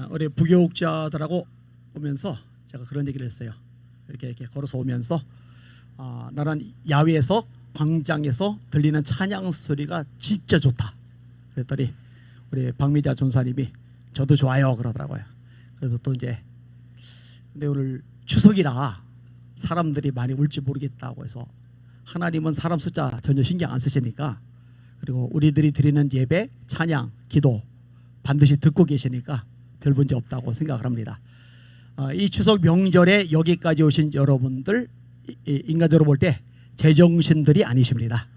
우리 부교육자들하고 오면서 제가 그런 얘기를 했어요. 이렇게 걸어서 오면서 나는 야외에서 광장에서 들리는 찬양 소리가 진짜 좋다. 그랬더니 우리 박미자 전사님이 저도 좋아요 그러더라고요. 그래서 또 이제 근데 오늘 추석이라 사람들이 많이 올지 모르겠다고 해서 하나님은 사람 숫자 전혀 신경 안 쓰시니까 그리고 우리들이 드리는 예배, 찬양, 기도 반드시 듣고 계시니까 별 문제 없다고 생각을 합니다. 이 추석 명절에 여기까지 오신 여러분들 인간적으로 볼 때 제정신들이 아니십니다.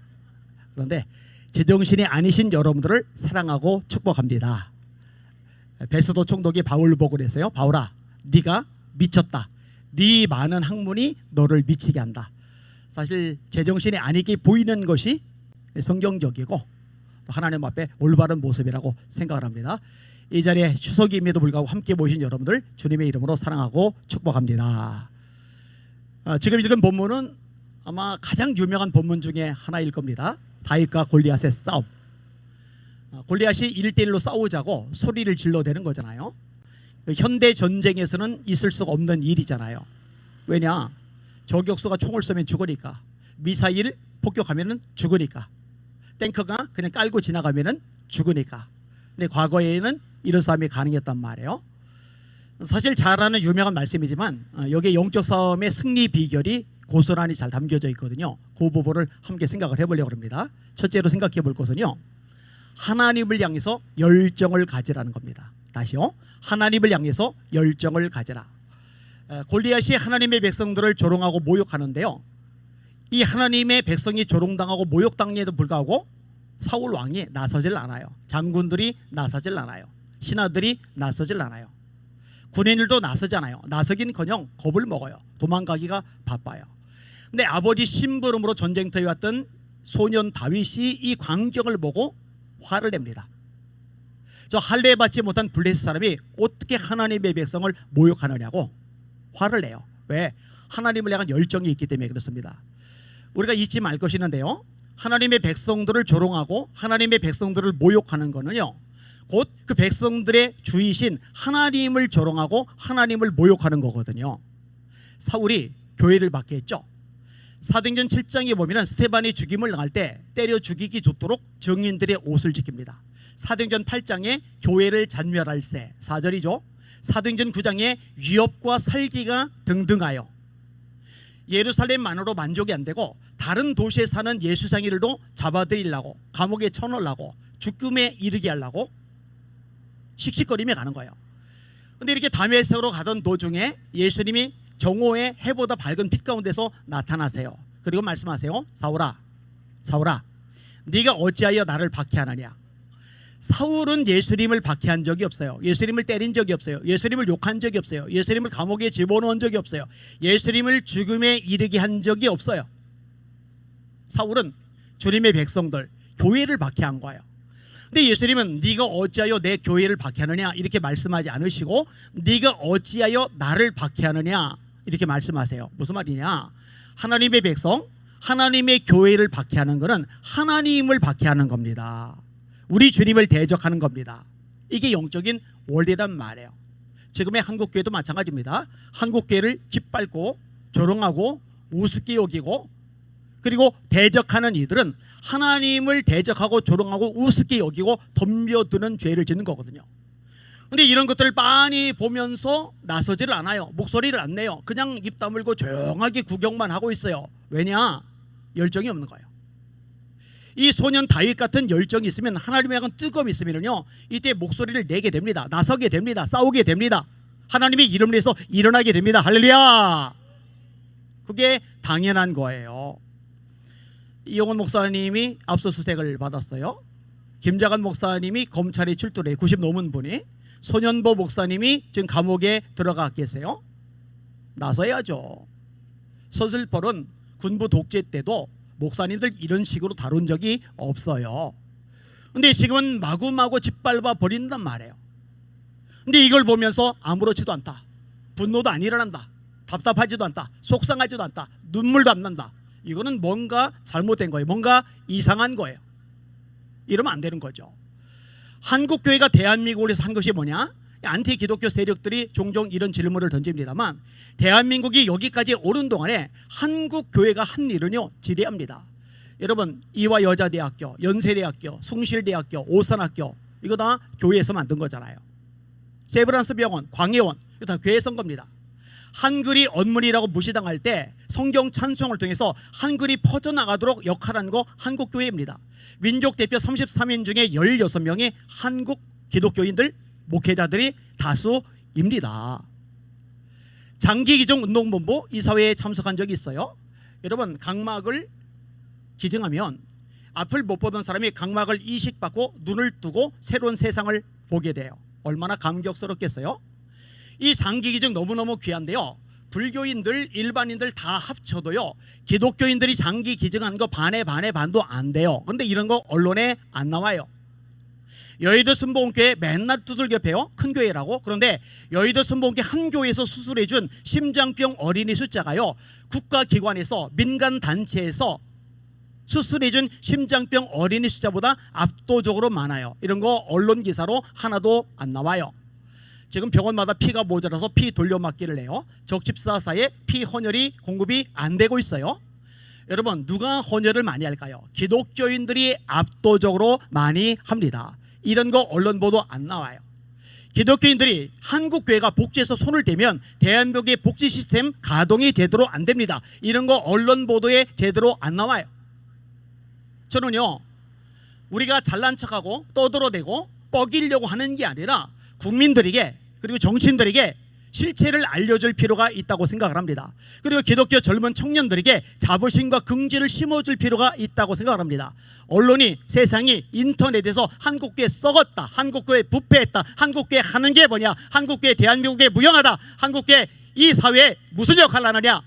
그런데 제정신이 아니신 여러분들을 사랑하고 축복합니다. 베스도 총독이 바울 보고 그랬어요. 바울아, 네가 미쳤다. 네 많은 학문이 너를 미치게 한다. 사실 제정신이 아니게 보이는 것이 성경적이고 또 하나님 앞에 올바른 모습이라고 생각을 합니다. 이 자리에 추석임에도 불구하고 함께 모이신 여러분들 주님의 이름으로 사랑하고 축복합니다. 지금 읽은 본문은 아마 가장 유명한 본문 중에 하나일 겁니다. 다윗과 골리앗의 싸움. 골리앗이 1대1로 싸우자고 소리를 질러대는 거잖아요. 현대 전쟁에서는 있을 수가 없는 일이잖아요. 왜냐? 저격수가 총을 쏘면 죽으니까, 미사일 폭격하면 죽으니까, 탱크가 그냥 깔고 지나가면 죽으니까. 근데 과거에는 이런 싸움이 가능했단 말이에요. 사실 잘 아는 유명한 말씀이지만 여기에 영적 싸움의 승리 비결이 고스란히 잘 담겨져 있거든요. 그 부분을 함께 생각을 해보려고 합니다. 첫째로 생각해 볼 것은요, 하나님을 향해서 열정을 가지라는 겁니다. 다시요, 하나님을 향해서 열정을 가지라. 골리앗이 하나님의 백성들을 조롱하고 모욕하는데요, 이 하나님의 백성이 조롱당하고 모욕당에도 불구하고 사울 왕이 나서질 않아요. 장군들이 나서질 않아요. 신하들이 나서질 않아요. 군인들도 나서지 않아요. 나서긴커녕 겁을 먹어요. 도망가기가 바빠요. 근데 아버지 심부름으로 전쟁터에 왔던 소년 다윗이 이 광경을 보고 화를 냅니다. 저 할례 받지 못한 블레셋 사람이 어떻게 하나님의 백성을 모욕하느냐고 화를 내요. 왜? 하나님을 향한 열정이 있기 때문에 그렇습니다. 우리가 잊지 말 것이 있는데요, 하나님의 백성들을 조롱하고 하나님의 백성들을 모욕하는 것은요, 곧 그 백성들의 주이신 하나님을 조롱하고 하나님을 모욕하는 거거든요. 사울이 교회를 받게 했죠. 사도행전 7장에 보면 스데반이 죽임을 당할 때 때려 죽이기 좋도록 증인들의 옷을 지킵니다. 사도행전 8장에 교회를 잔멸할세 4절이죠. 사도행전 9장에 위협과 살기가 등등하여 예루살렘만으로 만족이 안 되고 다른 도시에 사는 예수상이들도 잡아들이려고 감옥에 쳐넣으려고 죽음에 이르게 하려고 씩씩거리며 가는 거예요. 그런데 이렇게 다메섹으로 가던 도중에 예수님이 정오의 해보다 밝은 빛 가운데서 나타나세요. 그리고 말씀하세요. 사울아, 사울아, 네가 어찌하여 나를 박해하느냐. 사울은 예수님을 박해한 적이 없어요. 예수님을 때린 적이 없어요. 예수님을 욕한 적이 없어요. 예수님을 감옥에 집어넣은 적이 없어요. 예수님을 죽음에 이르게 한 적이 없어요. 사울은 주님의 백성들, 교회를 박해한 거예요. 근데 예수님은 네가 어찌하여 내 교회를 박해하느냐 이렇게 말씀하지 않으시고 네가 어찌하여 나를 박해하느냐 이렇게 말씀하세요. 무슨 말이냐? 하나님의 백성, 하나님의 교회를 박해하는 것은 하나님을 박해하는 겁니다. 우리 주님을 대적하는 겁니다. 이게 영적인 원리란 말이에요. 지금의 한국교회도 마찬가지입니다. 한국교회를 짓밟고 조롱하고 우습게 여기고 그리고 대적하는 이들은 하나님을 대적하고 조롱하고 우습게 여기고 덤벼드는 죄를 짓는 거거든요. 그런데 이런 것들을 빤히 보면서 나서지를 않아요. 목소리를 안 내요. 그냥 입 다물고 조용하게 구경만 하고 있어요. 왜냐? 열정이 없는 거예요. 이 소년 다윗 같은 열정이 있으면, 하나님에 대한 뜨거움이 있으면요, 이때 목소리를 내게 됩니다. 나서게 됩니다. 싸우게 됩니다. 하나님의 이름을 위해서 일어나게 됩니다. 할렐루야. 그게 당연한 거예요. 이용원 목사님이 압수수색을 받았어요. 김자간 목사님이 검찰에 출두해 90 넘은 분이, 손현보 목사님이 지금 감옥에 들어가 계세요. 나서야죠. 서슬펄은 군부 독재 때도 목사님들 이런 식으로 다룬 적이 없어요. 근데 지금은 마구마구 짓밟아 버린단 말이에요. 근데 이걸 보면서 아무렇지도 않다, 분노도 안 일어난다, 답답하지도 않다, 속상하지도 않다, 눈물도 안 난다. 이거는 뭔가 잘못된 거예요. 뭔가 이상한 거예요. 이러면 안 되는 거죠. 한국교회가 대한민국에서 한 것이 뭐냐? 안티 기독교 세력들이 종종 이런 질문을 던집니다만, 대한민국이 여기까지 오른 동안에 한국 교회가 한 일은요 지대합니다. 여러분, 이화여자대학교, 연세대학교, 숭실대학교, 오산학교, 이거 다 교회에서 만든 거잖아요. 세브란스 병원, 광해원, 이거 다 교회에서 한 겁니다. 한글이 언문이라고 무시당할 때 성경 찬송을 통해서 한글이 퍼져나가도록 역할한 거 한국교회입니다. 민족대표 33인 중에 16명이 한국 기독교인들, 목회자들이 다수입니다. 장기기증운동본부 이사회에 참석한 적이 있어요. 여러분, 각막을 기증하면 앞을 못 보던 사람이 각막을 이식받고 눈을 뜨고 새로운 세상을 보게 돼요. 얼마나 감격스럽겠어요? 이 장기기증 너무너무 귀한데요, 불교인들, 일반인들 다 합쳐도요 기독교인들이 장기기증한 거 반에 반도 안 돼요. 근데 이런 거 언론에 안 나와요. 여의도 순복음교회 맨날 두들겨패요, 큰 교회라고. 그런데 여의도 순복음교회 한 교회에서 수술해준 심장병 어린이 숫자가요 국가기관에서, 민간단체에서 수술해준 심장병 어린이 숫자보다 압도적으로 많아요. 이런 거 언론 기사로 하나도 안 나와요. 지금 병원마다 피가 모자라서 피 돌려막기를 해요. 적집사사에 피 헌혈이 공급이 안 되고 있어요. 여러분, 누가 헌혈을 많이 할까요? 기독교인들이 압도적으로 많이 합니다. 이런 거 언론 보도 안 나와요. 기독교인들이 한국교회가 복지에서 손을 대면 대한민국의 복지 시스템 가동이 제대로 안 됩니다. 이런 거 언론 보도에 제대로 안 나와요. 저는요, 우리가 잘난 척하고 떠들어대고 뻐기려고 하는 게 아니라 국민들에게, 그리고 정치인들에게 실체를 알려줄 필요가 있다고 생각을 합니다. 그리고 기독교 젊은 청년들에게 자부심과 긍지를 심어줄 필요가 있다고 생각을 합니다. 언론이, 세상이 인터넷에서 한국교회 썩었다, 한국교회 부패했다, 한국교회 하는 게 뭐냐, 한국교회 대한민국에 무용하다, 한국교회 이 사회에 무슨 역할을 하느냐,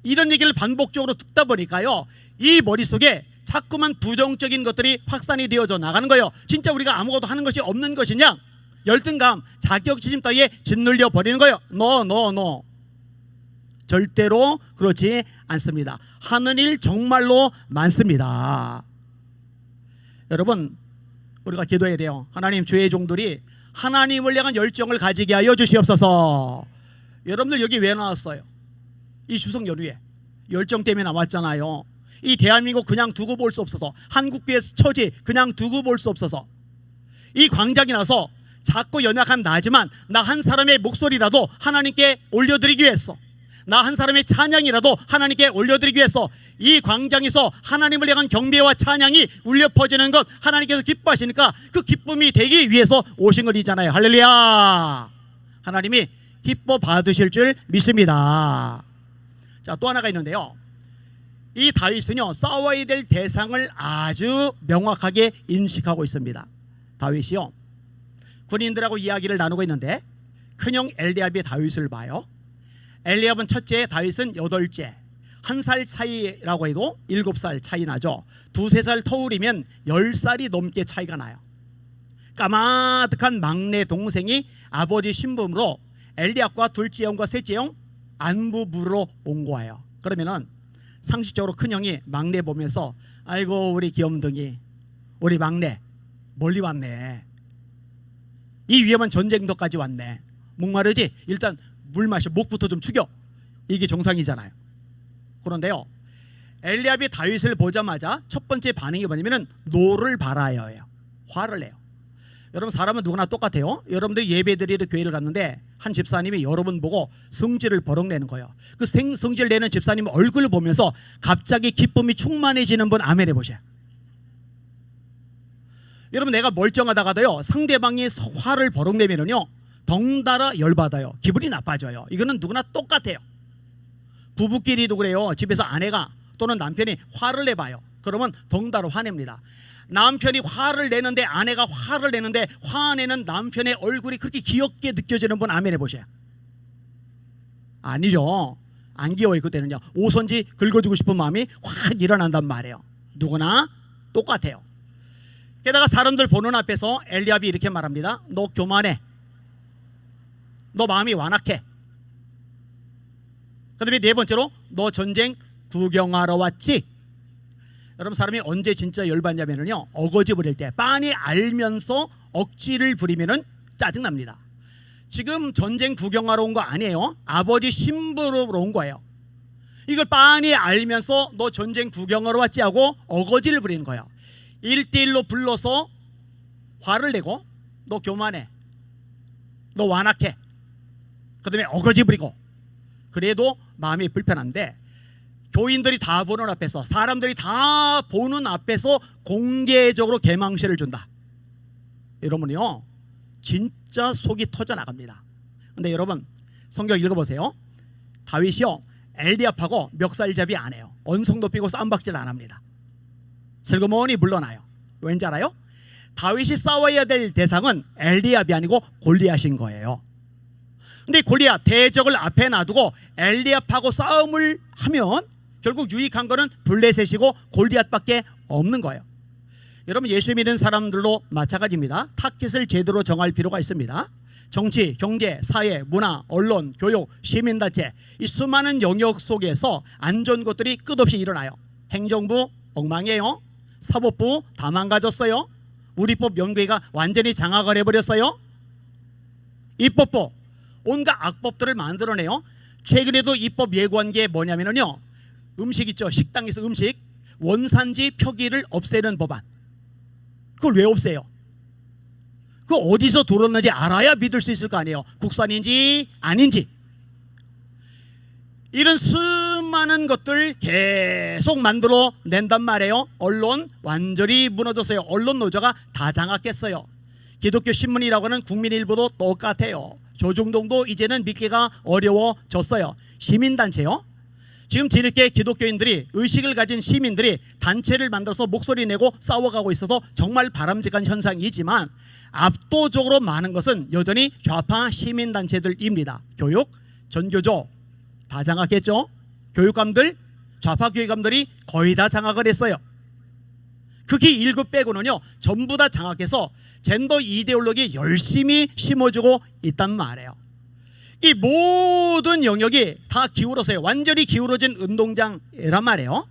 이런 얘기를 반복적으로 듣다 보니까요 이 머릿속에 자꾸만 부정적인 것들이 확산이 되어져 나가는 거예요. 진짜 우리가 아무것도 하는 것이 없는 것이냐, 열등감, 자격지심 따위에 짓눌려 버리는 거예요. 노. 절대로 그렇지 않습니다. 하는 일 정말로 많습니다. 여러분, 우리가 기도해야 돼요. 하나님, 주의 종들이 하나님을 향한 열정을 가지게 하여 주시옵소서. 여러분들 여기 왜 나왔어요? 이 추석 연휴에 열정 때문에 나왔잖아요. 이 대한민국 그냥 두고 볼 수 없어서, 한국교회 처지 그냥 두고 볼 수 없어서, 이 광장에 나서 작고 연약한 나지만 나 한 사람의 목소리라도 하나님께 올려드리기 위해서, 나 한 사람의 찬양이라도 하나님께 올려드리기 위해서 이 광장에서 하나님을 향한 경배와 찬양이 울려 퍼지는 것 하나님께서 기뻐하시니까 그 기쁨이 되기 위해서 오신 것이잖아요. 할렐루야. 하나님이 기뻐 받으실 줄 믿습니다. 자, 또 하나가 있는데요, 이 다윗은요 싸워야 될 대상을 아주 명확하게 인식하고 있습니다. 다윗이요 군인들하고 이야기를 나누고 있는데 큰형 엘리압이 다윗을 봐요. 엘리압은 첫째, 다윗은 여덟째. 1살 차이라고 해도 7살 차이 나죠. 2-3살 터울이면 10살이 넘게 차이가 나요. 까마득한 막내 동생이 아버지 신분으로 엘리압과 둘째 형과 셋째 형 안부 물으러 온 거예요. 그러면은 상식적으로 큰형이 막내 보면서, 아이고 우리 귀염둥이, 우리 막내 멀리 왔네, 이 위험한 전쟁터까지 왔네, 목마르지? 일단 물 마셔, 목부터 좀 축여, 이게 정상이잖아요. 그런데요 엘리압이 다윗을 보자마자 첫 번째 반응이 뭐냐면 노를 발하여요. 화를 내요. 여러분, 사람은 누구나 똑같아요. 여러분들이 예배드리러 교회를 갔는데 한 집사님이 여러분 보고 성질을 버럭내는 거예요. 그 성질 내는 집사님 얼굴을 보면서 갑자기 기쁨이 충만해지는 분 아멘 해보세요. 여러분, 내가 멀쩡하다가도요 상대방이 화를 버럭내면요 덩달아 열받아요. 기분이 나빠져요. 이거는 누구나 똑같아요. 부부끼리도 그래요. 집에서 아내가 또는 남편이 화를 내봐요. 그러면 덩달아 화냅니다. 남편이 화를 내는데, 아내가 화를 내는데 화내는 남편의 얼굴이 그렇게 귀엽게 느껴지는 분 아멘 해보세요. 아니죠. 안 귀여워요. 그때는요 오선지 긁어주고 싶은 마음이 확 일어난단 말이에요. 누구나 똑같아요. 게다가 사람들 보는 앞에서 엘리압이 이렇게 말합니다. 너 교만해, 너 마음이 완악해. 그 다음에 네 번째로, 너 전쟁 구경하러 왔지? 여러분, 사람이 언제 진짜 열받냐면요 어거지 부릴 때, 빤히 알면서 억지를 부리면은 짜증납니다. 지금 전쟁 구경하러 온 거 아니에요. 아버지 심부름으로 온 거예요. 이걸 빤히 알면서 너 전쟁 구경하러 왔지 하고 어거지를 부리는 거예요. 1대1로 불러서 화를 내고 너 교만해, 너 완악해, 그 다음에 어거지 부리고. 그래도 마음이 불편한데 교인들이 다 보는 앞에서, 사람들이 다 보는 앞에서 공개적으로 계망시를 준다. 이러면요 진짜 속이 터져 나갑니다. 근데 여러분 성경 읽어보세요. 다윗이요 엘리압하고 멱살잡이 안 해요. 언성 높이고 쌈박질 안 합니다. 슬그머니 물러나요. 왠지 알아요? 다윗이 싸워야 될 대상은 엘리압이 아니고 골리앗인 거예요. 근데 골리앗 대적을 앞에 놔두고 엘리압하고 싸움을 하면 결국 유익한 거는 블레셋이고 골리앗밖에 없는 거예요. 여러분 예수 믿는 사람들도 마찬가지입니다. 타깃을 제대로 정할 필요가 있습니다. 정치, 경제, 사회, 문화, 언론, 교육, 시민단체, 이 수많은 영역 속에서 안 좋은 것들이 끝없이 일어나요. 행정부 엉망이에요. 사법부 다 망가졌어요. 우리법 연구회가 완전히 장악을 해버렸어요. 입법부 온갖 악법들을 만들어내요. 최근에도 입법 예고한 게 뭐냐면요, 음식 있죠. 식당에서 음식 원산지 표기를 없애는 법안. 그걸 왜 없애요? 그 어디서 들어왔는지 알아야 믿을 수 있을 거 아니에요. 국산인지 아닌지. 이런 수많은 것들 계속 만들어 낸단 말이에요. 언론 완전히 무너졌어요. 언론 노조가 다 장악했어요. 기독교 신문이라고 하는 국민일보도 똑같아요. 조중동도 이제는 믿기가 어려워졌어요. 시민단체요. 지금 뒤늦게 기독교인들이, 의식을 가진 시민들이 단체를 만들어서 목소리 내고 싸워가고 있어서 정말 바람직한 현상이지만 압도적으로 많은 것은 여전히 좌파 시민단체들입니다. 교육, 전교조 다 장악했죠. 교육감들, 좌파 교육감들이 거의 다 장악을 했어요. 극히 1급 빼고는요 전부 다 장악해서 젠더 이데올로기 열심히 심어주고 있단 말이에요. 이 모든 영역이 다 기울어서요. 완전히 기울어진 운동장이란 말이에요.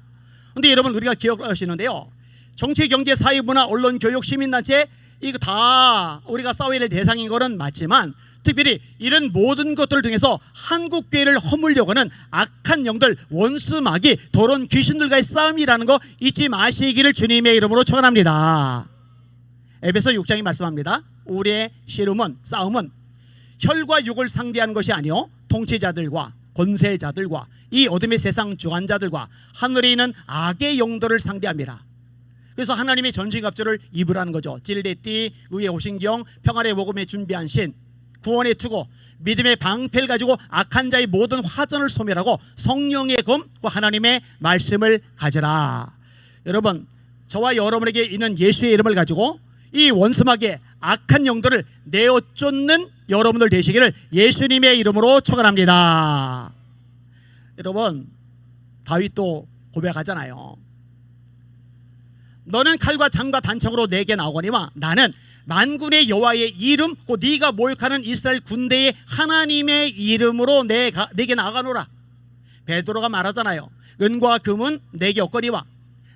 근데 여러분 우리가 기억하시는데요, 정치, 경제, 사회, 문화, 언론, 교육, 시민단체 이거 다 우리가 싸워야 될 대상인 거는 맞지만 특별히 이런 모든 것들 중에서 한국교회를 허물려고 하는 악한 영들, 원수마귀, 더러운 귀신들과의 싸움이라는 거 잊지 마시기를 주님의 이름으로 축원합니다. 에베소 6장이 말씀합니다. 우리의 씨름은, 싸움은 혈과 육을 상대하는 것이 아니요 통치자들과 권세자들과 이 어둠의 세상 주관자들과 하늘에 있는 악의 영들을 상대합니다. 그래서 하나님의 전신갑주를 입으라는 거죠. 찔레띠, 의의 오신경, 평안의 복음에 준비한 신, 구원의 투구, 믿음의 방패를 가지고 악한 자의 모든 화전을 소멸하고 성령의 검, 하나님의 말씀을 가져라. 여러분 저와 여러분에게 있는 예수의 이름을 가지고 이 원수마귀의 악한 영들을 내어쫓는 여러분들 되시기를 예수님의 이름으로 축원합니다. 여러분 다윗도 고백하잖아요. 너는 칼과 창과 단창으로 내게 나오거니와 나는 만군의 여호와의 이름 곧 네가 모욕하는 이스라엘 군대의 하나님의 이름으로 내게 나아가노라. 베드로가 말하잖아요. 은과 금은 내게 없거니와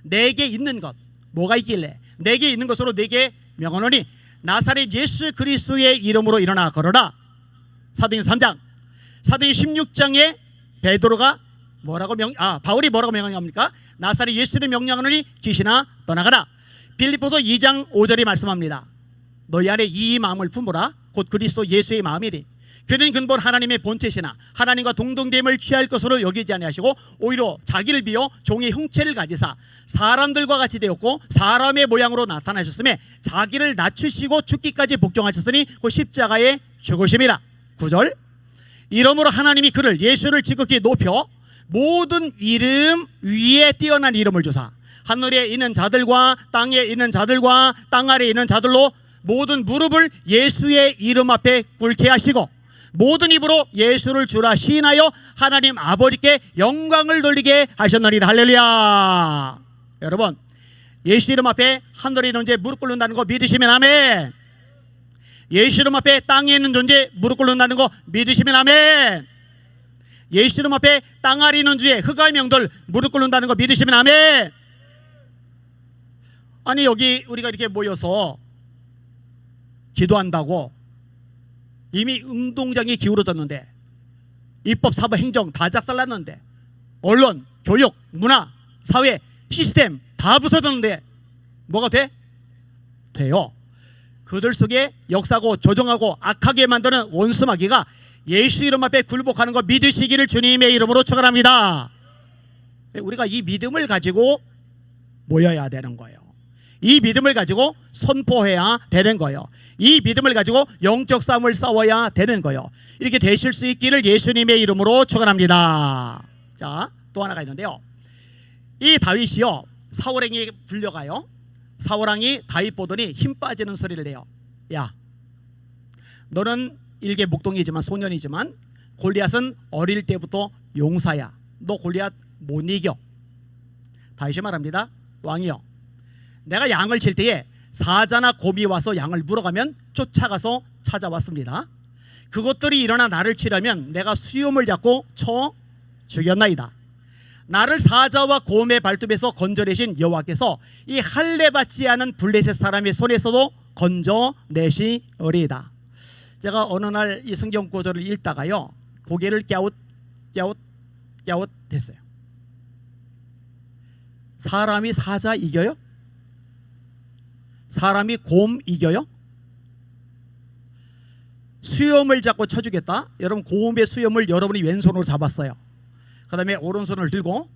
내게 있는 것 뭐가 있길래 내게 있는 것으로 내게 명하노니 나사렛 예수 그리스도의 이름으로 일어나 걸어라. 사도행전 3장, 사도행전 16장에 베드로가 바울이 뭐라고 명령합니까? 나사렛 예수를 명령하노니 귀신아 떠나가라. 빌립보서 2장 5절이 말씀합니다. 너희 안에 이 마음을 품으라. 곧 그리스도 예수의 마음이니 그는 근본 하나님의 본체시나 하나님과 동등됨을 취할 것으로 여기지 아니하시고 오히려 자기를 비어 종의 형체를 가지사 사람들과 같이 되었고 사람의 모양으로 나타나셨으며 자기를 낮추시고 죽기까지 복종하셨으니 그 십자가에 죽으심이라. 9절 이러므로 하나님이 그를 예수를 지극히 높여 모든 이름 위에 뛰어난 이름을 주사 하늘에 있는 자들과 땅에 있는 자들과 땅 아래에 있는 자들로 모든 무릎을 예수의 이름 앞에 꿇게 하시고 모든 입으로 예수를 주라 시인하여 하나님 아버지께 영광을 돌리게 하셨느니라. 할렐루야. 여러분 예수 이름 앞에 하늘에 있는 존재 무릎 꿇는다는 거 믿으시면 아멘. 예수 이름 앞에 땅에 있는 존재 무릎 꿇는다는 거 믿으시면 아멘. 예수 이름 앞에 땅 아래 있는 주의 흑암의 영들 무릎 꿇는다는 거 믿으시면 아멘. 아니 여기 우리가 이렇게 모여서 기도한다고 이미 운동장이 기울어졌는데, 입법, 사법, 행정 다 작살났는데, 언론, 교육, 문화, 사회, 시스템 다 부서졌는데 뭐가 돼? 돼요. 그들 속에 역사고 조정하고 악하게 만드는 원수마귀가 예수 이름 앞에 굴복하는 거 믿으시기를 주님의 이름으로 축원합니다. 우리가 이 믿음을 가지고 모여야 되는 거예요. 이 믿음을 가지고 선포해야 되는 거예요. 이 믿음을 가지고 영적 싸움을 싸워야 되는 거예요. 이렇게 되실 수 있기를 예수님의 이름으로 축원합니다. 자, 또 하나가 있는데요. 이 다윗이요, 사울왕에게 불려가요. 사울왕이 다윗 보더니 힘 빠지는 소리를 내요. 야, 너는 일개 목동이지만 소년이지만 골리앗은 어릴 때부터 용사야. 너 골리앗 못 이겨. 다윗이 말합니다. 왕이여, 내가 양을 칠 때에 사자나 곰이 와서 양을 물어가면 쫓아가서 찾아왔습니다. 그것들이 일어나 나를 치려면 내가 수염을 잡고 쳐 죽였나이다. 나를 사자와 곰의 발톱에서 건져내신 여호와께서 이 할례 받지 않은 블레셋 사람의 손에서도 건져내시리이다. 제가 어느 날 이 성경 구절을 읽다가요, 고개를 갸웃 했어요. 사람이 사자 이겨요? 사람이 곰 이겨요? 수염을 잡고 쳐주겠다. 여러분, 곰의 수염을 여러분이 왼손으로 잡았어요. 그 다음에 오른손을 들고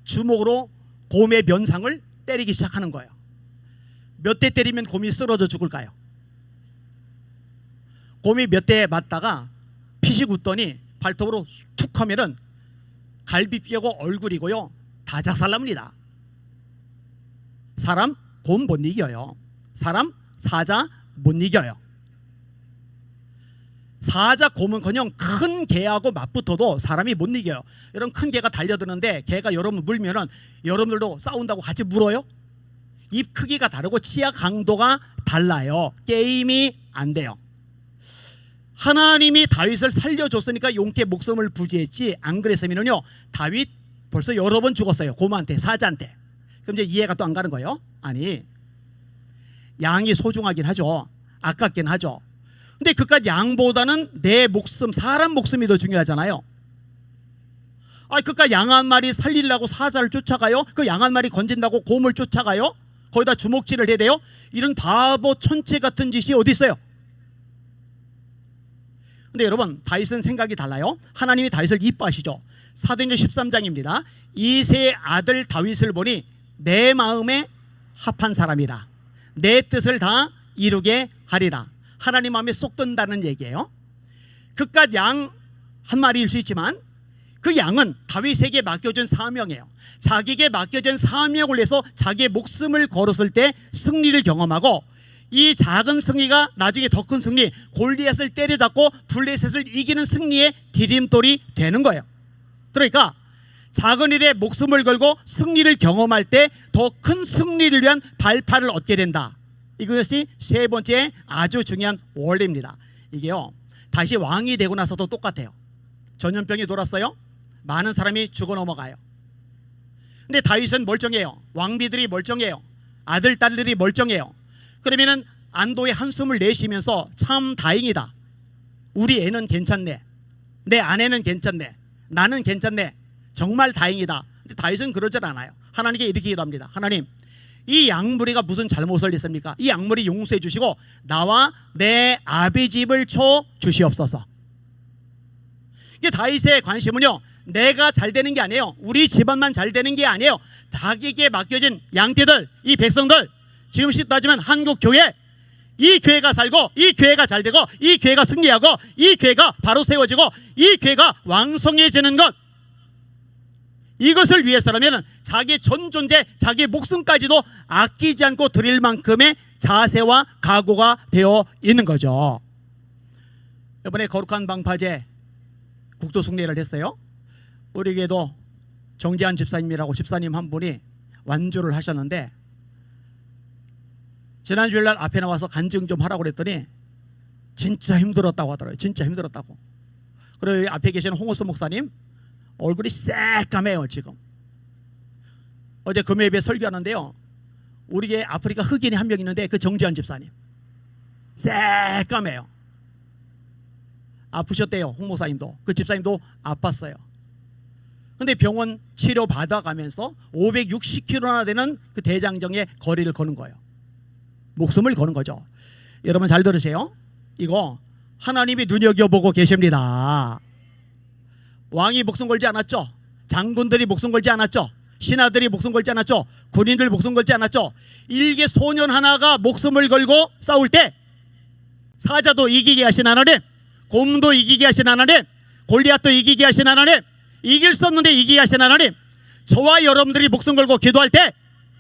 주먹으로 곰의 면상을 때리기 시작하는 거예요. 몇 대 때리면 곰이 쓰러져 죽을까요? 곰이 몇 대 맞다가 핏이 굳더니 발톱으로 툭 하면은 갈비뼈고 얼굴이고요, 다 작살납니다. 사람 곰 못 이겨요. 사람 사자 못 이겨요. 사자 곰은커녕 큰 개하고 맞붙어도 사람이 못 이겨요. 여러분, 큰 개가 달려드는데 개가 여러분 물면은 여러분들도 싸운다고 같이 물어요? 입 크기가 다르고 치아 강도가 달라요. 게임이 안 돼요. 하나님이 다윗을 살려줬으니까 용케 목숨을 부지했지, 안 그랬으면요 다윗 벌써 여러 번 죽었어요. 곰한테, 사자한테. 그럼 이제 이해가 또 안 가는 거예요. 아니, 양이 소중하긴 하죠. 아깝긴 하죠. 근데 그깟 양보다는 내 목숨, 사람 목숨이 더 중요하잖아요. 그깟 양 한 마리 살리려고 사자를 쫓아가요? 그 양 한 마리 건진다고 곰을 쫓아가요? 거기다 주먹질을 해대요? 이런 바보 천체 같은 짓이 어디 있어요? 근데 여러분, 다윗은 생각이 달라요. 하나님이 다윗을 이뻐하시죠. 사도행전 13장입니다. 이새의 아들 다윗을 보니 내 마음에 합한 사람이라, 내 뜻을 다 이루게 하리라. 하나님 마음에 쏙 든다는 얘기예요. 그깟 양 한 마리일 수 있지만 그 양은 다윗에게 맡겨준 사명이에요. 자기에게 맡겨진 사명을 위해서 자기의 목숨을 걸었을 때 승리를 경험하고, 이 작은 승리가 나중에 더 큰 승리, 골리앗을 때려잡고 블레셋을 이기는 승리의 디딤돌이 되는 거예요. 그러니까 작은 일에 목숨을 걸고 승리를 경험할 때 더 큰 승리를 위한 발판을 얻게 된다. 이것이 세 번째 아주 중요한 원리입니다. 이게요, 다시 왕이 되고 나서도 똑같아요. 전염병이 돌았어요. 많은 사람이 죽어 넘어가요. 근데 다윗은 멀쩡해요. 왕비들이 멀쩡해요. 아들, 딸들이 멀쩡해요. 그러면은 안도의 한숨을 내쉬면서 참 다행이다. 우리 애는 괜찮네. 내 아내는 괜찮네. 나는 괜찮네. 정말 다행이다. 근데 다윗은 그러질 않아요. 하나님께 이렇게 기도합니다. 하나님, 이 양무리가 무슨 잘못을 했습니까? 이 양무리 용서해 주시고 나와 내 아비 집을 쳐 주시옵소서. 이게 다윗의 관심은요, 내가 잘 되는 게 아니에요. 우리 집안만 잘 되는 게 아니에요. 자기에게 맡겨진 양떼들, 이 백성들, 지금 따지면 한국 교회, 이 교회가 살고, 이 교회가 잘 되고, 이 교회가 승리하고, 이 교회가 바로 세워지고, 이 교회가 왕성해지는 것, 이것을 위해서라면 자기 전 존재, 자기 목숨까지도 아끼지 않고 드릴 만큼의 자세와 각오가 되어 있는 거죠. 이번에 거룩한 방파제 국도숭례를 했어요. 우리 교회도 정재한 집사님이라고 집사님 한 분이 완주를 하셨는데, 지난 주일날 앞에 나와서 간증 좀 하라고 그랬더니 진짜 힘들었다고 하더라고요. 진짜 힘들었다고. 그리고 앞에 계시는 홍호수 목사님 얼굴이 새까매요 지금. 어제 금요일에 설교하는데요, 우리 교회 아프리카 흑인이 한 명 있는데 그 정재환 집사님 새까매요. 아프셨대요. 홍 목사님도. 그 집사님도 아팠어요. 근데 병원 치료 받아가면서 560km나 되는 그 대장정에 거리를 거는 거예요. 목숨을 거는 거죠. 여러분 잘 들으세요. 이거 하나님이 눈여겨보고 계십니다. 왕이 목숨 걸지 않았죠. 장군들이 목숨 걸지 않았죠. 신하들이 목숨 걸지 않았죠. 군인들 목숨 걸지 않았죠. 일개 소년 하나가 목숨을 걸고 싸울 때 사자도 이기게 하신 하나님, 곰도 이기게 하신 하나님, 골리앗도 이기게 하신 하나님, 이길 수 없는데 이기게 하신 하나님, 저와 여러분들이 목숨 걸고 기도할 때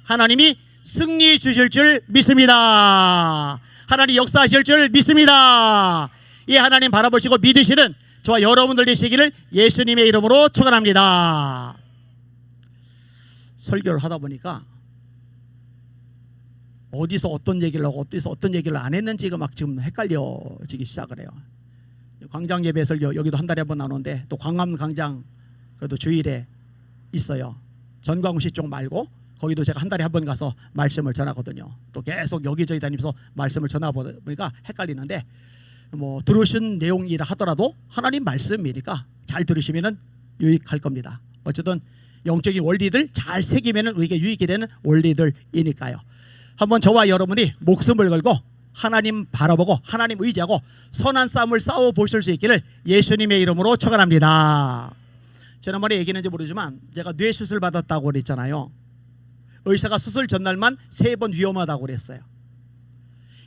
하나님이 승리 주실 줄 믿습니다. 하나님 역사하실 줄 믿습니다. 이 하나님 바라보시고 믿으시는 저와 여러분들 되시기를 예수님의 이름으로 축원합니다. 설교를 하다 보니까 어디서 어떤 얘기를 하고 어디서 어떤 얘기를 안 했는지가 막 지금 헷갈려지기 시작을 해요. 광장 예배 설교 여기도 한 달에 한 번 나오는데 또 광화문 광장 그래도 주일에 있어요. 전광훈 쪽 말고 거기도 제가 한 달에 한 번 가서 말씀을 전하거든요. 또 계속 여기저기 다니면서 말씀을 전하보니까 헷갈리는데 뭐 들으신 내용이라 하더라도 하나님 말씀이니까 잘 들으시면은 유익할 겁니다. 어쨌든 영적인 원리들 잘 새기면은 우리에게 유익이 되는 원리들이니까요. 한번 저와 여러분이 목숨을 걸고 하나님 바라보고 하나님 의지하고 선한 싸움을 싸워 보실 수 있기를 예수님의 이름으로 축원합니다. 지난번에 얘기했는지 모르지만 제가 뇌 수술 받았다고 그랬잖아요. 의사가 수술 전날만 3번 위험하다고 그랬어요.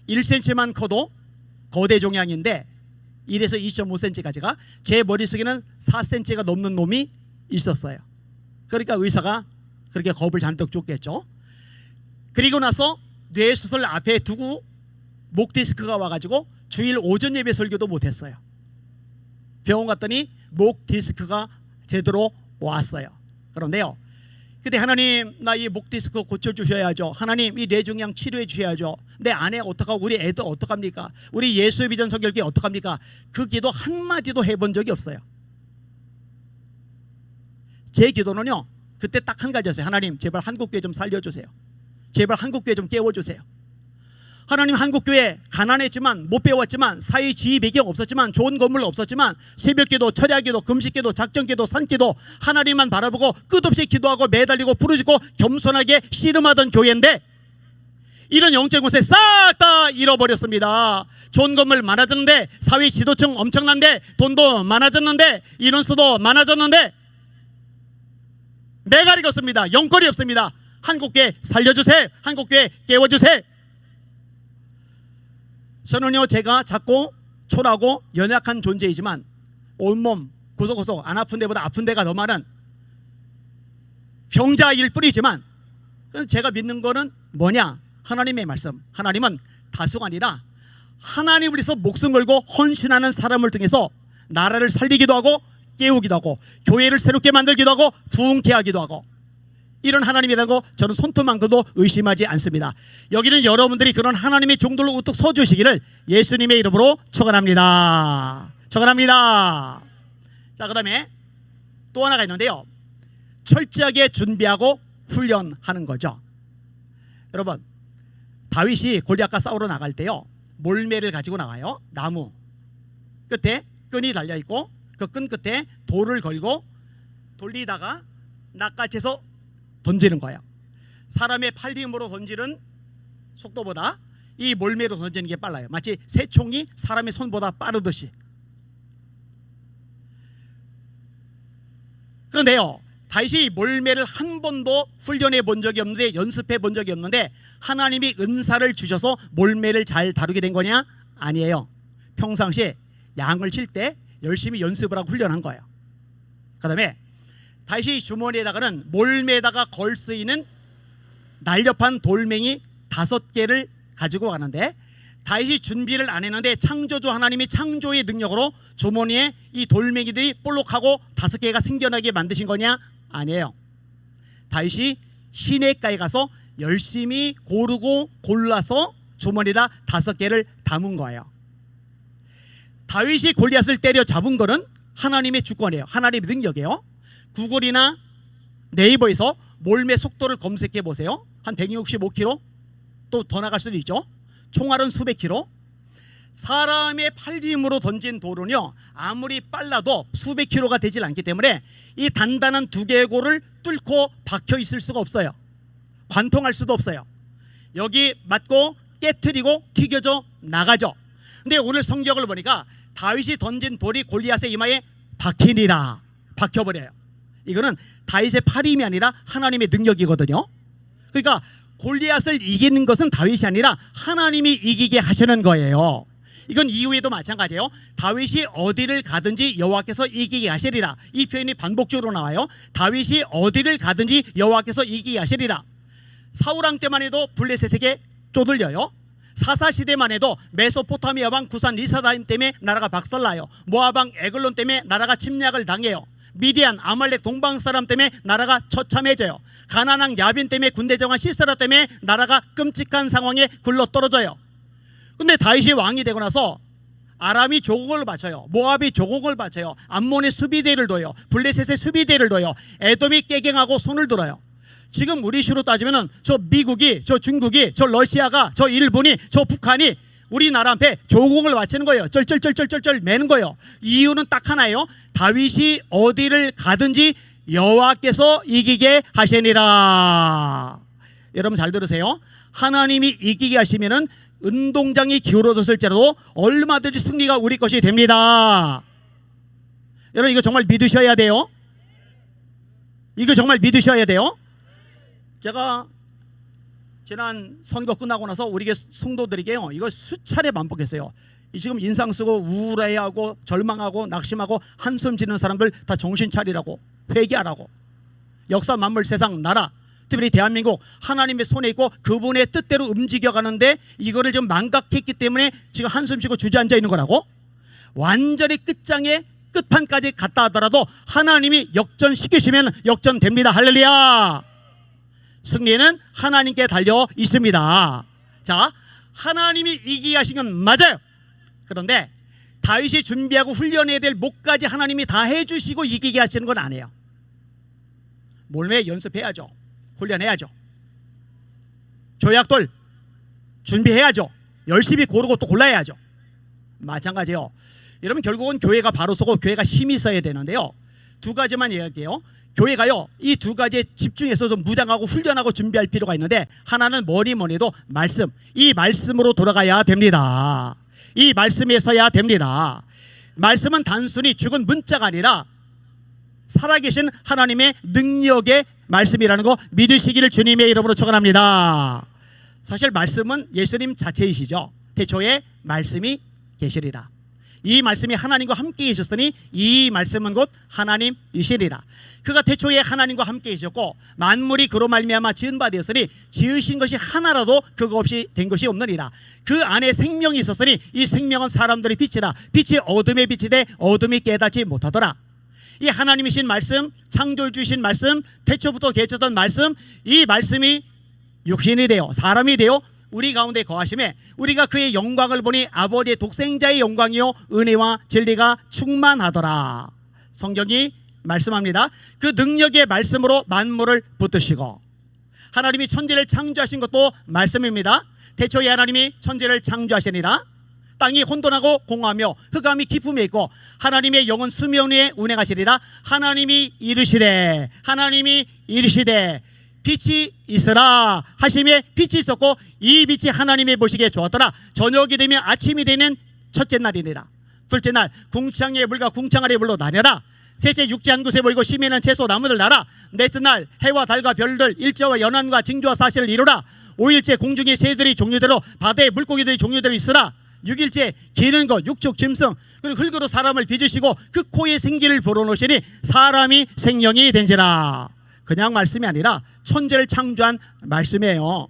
1cm만 커도 거대 종양인데 1에서 2.5cm까지가 제 머릿속에는 4cm가 넘는 놈이 있었어요. 그러니까 의사가 그렇게 겁을 잔뜩 줬겠죠. 그리고 나서 뇌 수술 앞에 두고 목 디스크가 와가지고 주일 오전 예배 설교도 못했어요. 병원 갔더니 목 디스크가 제대로 왔어요. 그런데요, 그때 하나님 나 이 목 디스크 고쳐주셔야죠. 하나님 이 뇌종양 치료해 주셔야죠. 내 아내 어떡하고 우리 애들 어떡합니까? 우리 예수의 비전 성결교회 어떡합니까? 그 기도 한마디도 해본 적이 없어요. 제 기도는요 그때 딱 한 가지였어요. 하나님 제발 한국교회 좀 살려주세요. 제발 한국교회 좀 깨워주세요. 하나님 한국교회 가난했지만 못 배웠지만 사회 지휘 배경 없었지만 좋은 건물 없었지만 새벽기도 철야기도 금식기도 작전기도 산기도 하나님만 바라보고 끝없이 기도하고 매달리고 부르짖고 겸손하게 씨름하던 교회인데 이런 영적 권세 싹 다 잃어버렸습니다. 좋은 건물 많아졌는데 사회 지도층 엄청난데 돈도 많아졌는데 인원수도 많아졌는데 매가리가 없습니다. 영거리 없습니다. 한국교회 살려주세요. 한국교회 깨워주세요. 저는요 제가 작고 초라하고 연약한 존재이지만 온몸 고소고소 안 아픈 데보다 아픈 데가 더 많은 병자일 뿐이지만 제가 믿는 거는 뭐냐? 하나님의 말씀. 하나님은 다수가 아니라 하나님을 위해서 목숨 걸고 헌신하는 사람을 통해서 나라를 살리기도 하고 깨우기도 하고 교회를 새롭게 만들기도 하고 부흥케 하기도 하고 이런 하나님이라는 거 저는 손톱만큼도 의심하지 않습니다. 여기는 여러분들이 그런 하나님의 종들로 우뚝 서주시기를 예수님의 이름으로 축원합니다. 축원합니다. 자, 그 다음에 또 하나가 있는데요, 철저하게 준비하고 훈련하는 거죠. 여러분 다윗이 골리앗과 싸우러 나갈 때요 몰매를 가지고 나가요. 나무 끝에 끈이 달려있고 그 끈 끝에 돌을 걸고 돌리다가 낚아채서 던지는 거예요. 사람의 팔 힘으로 던지는 속도보다 이 몰매로 던지는 게 빨라요. 마치 새총이 사람의 손보다 빠르듯이. 그런데요 다윗이 몰매를 한 번도 훈련해 본 적이 없는데 연습해 본 적이 없는데 하나님이 은사를 주셔서 몰매를 잘 다루게 된 거냐? 아니에요. 평상시에 양을 칠 때 열심히 연습을 하고 훈련한 거예요. 그 다음에 다윗이 주머니에다가는 몰매에다가 걸 수 있는 날렵한 돌멩이 5개를 가지고 가는데 다윗이 준비를 안 했는데 창조주 하나님이 창조의 능력으로 주머니에 이 돌멩이들이 볼록하고 5개가 생겨나게 만드신 거냐? 아니에요. 다윗이 시내가에 가서 열심히 고르고 골라서 주머니에다 5개를 담은 거예요. 다윗이 골리앗을 때려 잡은 거는 하나님의 주권이에요. 하나님의 능력이에요. 구글이나 네이버에서 몰매 속도를 검색해 보세요. 한 165km 또 더 나갈 수도 있죠. 총알은 수백 킬로. 사람의 팔힘으로 던진 돌은요, 아무리 빨라도 수백 킬로가 되질 않기 때문에 이 단단한 두개골을 뚫고 박혀 있을 수가 없어요. 관통할 수도 없어요. 여기 맞고 깨트리고 튀겨져 나가죠. 근데 오늘 성경을 보니까 다윗이 던진 돌이 골리앗의 이마에 박히니라, 박혀버려요. 이거는 다윗의 팔힘이 아니라 하나님의 능력이거든요. 그러니까 골리앗을 이기는 것은 다윗이 아니라 하나님이 이기게 하시는 거예요. 이건 이후에도 마찬가지예요. 다윗이 어디를 가든지 여호와께서 이기게 하시리라. 이 표현이 반복적으로 나와요. 다윗이 어디를 가든지 여호와께서 이기게 하시리라. 사울왕 때만 해도 블레셋에게 쪼들려요. 사사시대만 해도 메소포타미아 왕 구산 리사다임 때문에 나라가 박살나요. 모압 왕 에글론 때문에 나라가 침략을 당해요. 미디안 아말렉 동방 사람 때문에 나라가 처참해져요. 가나안 왕 야빈 때문에 군대 정한 시스라 때문에 나라가 끔찍한 상황에 굴러떨어져요. 근데 다윗이 왕이 되고 나서 아람이 조공을 바쳐요. 모압이 조공을 바쳐요. 암몬의 수비대를 둬요. 블레셋의 수비대를 둬요. 에돔이 깨갱하고 손을 들어요. 지금 우리 시로 따지면은 저 미국이, 저 중국이, 저 러시아가, 저 일본이, 저 북한이 우리나라 앞에 조공을 바치는 거예요. 쩔쩔쩔쩔쩔 매는 거예요. 이유는 딱 하나예요. 다윗이 어디를 가든지 여호와께서 이기게 하시니라. 여러분 잘 들으세요. 하나님이 이기게 하시면은 운동장이 기울어졌을지라도 얼마든지 승리가 우리 것이 됩니다. 여러분 이거 정말 믿으셔야 돼요. 이거 정말 믿으셔야 돼요. 제가 지난 선거 끝나고 나서 우리 교회 성도들에게요, 이걸 수차례 반복했어요. 지금 인상 쓰고 우울해하고 절망하고 낙심하고 한숨 지는 사람들 다 정신 차리라고, 회개하라고. 역사 만물 세상 나라 특별히 대한민국 하나님의 손에 있고 그분의 뜻대로 움직여가는데 이거를 지금 망각했기 때문에 지금 한숨 쉬고 주저앉아 있는 거라고. 완전히 끝장에 끝판까지 갔다 하더라도 하나님이 역전시키시면 역전됩니다. 할렐루야. 승리는 하나님께 달려 있습니다. 자, 하나님이 이기게 하신 건 맞아요. 그런데 다윗이 준비하고 훈련해야 될 목까지 하나님이 다 해주시고 이기게 하시는 건 아니에요. 몰매 연습해야죠. 훈련해야죠. 조약돌 준비해야죠. 열심히 고르고 또 골라야죠. 마찬가지예요. 여러분 결국은 교회가 바로 서고 교회가 힘이 있어야 되는데요, 두 가지만 이야기해요. 교회가요 이 두 가지에 집중해서 좀 무장하고 훈련하고 준비할 필요가 있는데, 하나는 뭐니 해도 말씀, 이 말씀으로 돌아가야 됩니다. 이 말씀에 서야 됩니다. 말씀은 단순히 죽은 문자가 아니라 살아계신 하나님의 능력의 말씀이라는 거 믿으시기를 주님의 이름으로 축원합니다. 사실 말씀은 예수님 자체이시죠. 태초에 말씀이 계시리라. 이 말씀이 하나님과 함께 계셨으니 이 말씀은 곧 하나님이시리라. 그가 태초에 하나님과 함께 계셨고 만물이 그로 말미암아 지은 바 되었으니 지으신 것이 하나라도 그거 없이 된 것이 없느니라. 그 안에 생명이 있었으니 이 생명은 사람들의 빛이라. 빛이 어둠의 빛이 돼 어둠이 깨닫지 못하더라. 이 하나님이신 말씀, 창조를 주신 말씀, 태초부터 계셨던 말씀, 이 말씀이 육신이 되어 사람이 되어 우리 가운데 거하심에 우리가 그의 영광을 보니 아버지의 독생자의 영광이요 은혜와 진리가 충만하더라. 성경이 말씀합니다. 그 능력의 말씀으로 만물을 붙드시고, 하나님이 천지를 창조하신 것도 말씀입니다. 태초에 하나님이 천지를 창조하시니라. 땅이 혼돈하고 공허하며 흑암이 깊음에 있고 하나님의 영은 수면 위에 운행하시리라. 하나님이 이르시되 빛이 있으라 하심에 빛이 있었고 이 빛이 하나님의 보시기에 좋았더라. 저녁이 되면 아침이 되는 첫째 날이니라. 둘째 날 궁창의 물과 궁창아래 물로 나뉘어라. 셋째 육지 한 곳에 보이고 심에는 채소 나무들 나라. 넷째 날 해와 달과 별들 일제와 연한과 징조와 사실을 이루라. 5일째 공중의 새들이 종류대로 바다의 물고기들이 종류대로 있으라. 6일째 기는 것 육축 짐승 그리고 흙으로 사람을 빚으시고 그 코에 생기를 불어넣으시니 사람이 생명이 된지라. 그냥 말씀이 아니라 천지를 창조한 말씀이에요.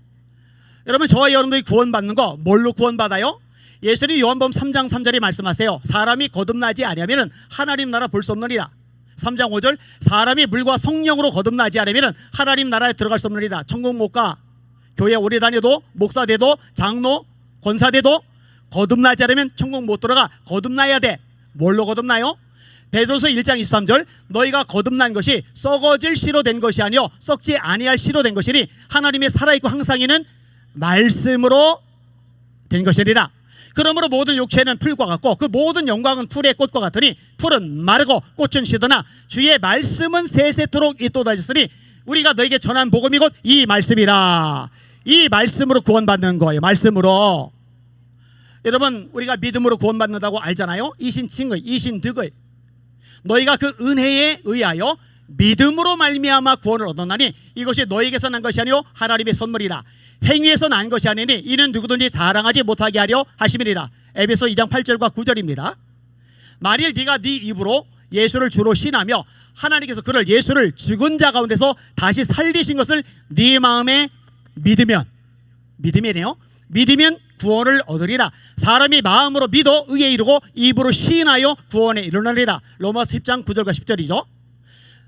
여러분 저와 여러분들이 구원받는 거 뭘로 구원받아요? 예수님이 요한복음 3장 3절에 말씀하세요. 사람이 거듭나지 아니하면 하나님 나라 볼 수 없느니라. 3장 5절 사람이 물과 성령으로 거듭나지 않으면 하나님 나라에 들어갈 수 없느니라. 천국 못 가. 교회 오래 다녀도 목사 돼도 장로 권사 돼도 거듭나지 않으면 천국 못 들어가. 거듭나야 돼. 뭘로 거듭나요? 베드로서 1장 23절 너희가 거듭난 것이 썩어질 씨로 된 것이 아니요 썩지 아니할 씨로 된 것이니 하나님의 살아있고 항상 있는 말씀으로 된 것이니라. 그러므로 모든 육체는 풀과 같고 그 모든 영광은 풀의 꽃과 같으니 풀은 마르고 꽃은 시드나 주의 말씀은 세세토록 있도다 하셨으니 우리가 너에게 전한 복음이 곧 이 말씀이라. 이 말씀으로 구원받는 거예요. 말씀으로. 여러분, 우리가 믿음으로 구원받는다고 알잖아요. 이신칭의, 이신득의. 너희가 그 은혜에 의하여 믿음으로 말미암아 구원을 얻었나니 이것이 너희에게서 난 것이 아니요 하나님의 선물이라. 행위에서 난 것이 아니니 이는 누구든지 자랑하지 못하게 하려 하심이니라. 에베소 2장 8절과 9절입니다. 만일 네가 네 입으로 예수를 주로 신하며 하나님께서 그를 예수를 죽은 자 가운데서 다시 살리신 것을 네 마음에 믿으면, 믿음이네요. 믿으면 구원을 얻으리라. 사람이 마음으로 믿어 의에 이르고 입으로 시인하여 구원에 이르느니라. 로마서 10장 9절과 10절이죠.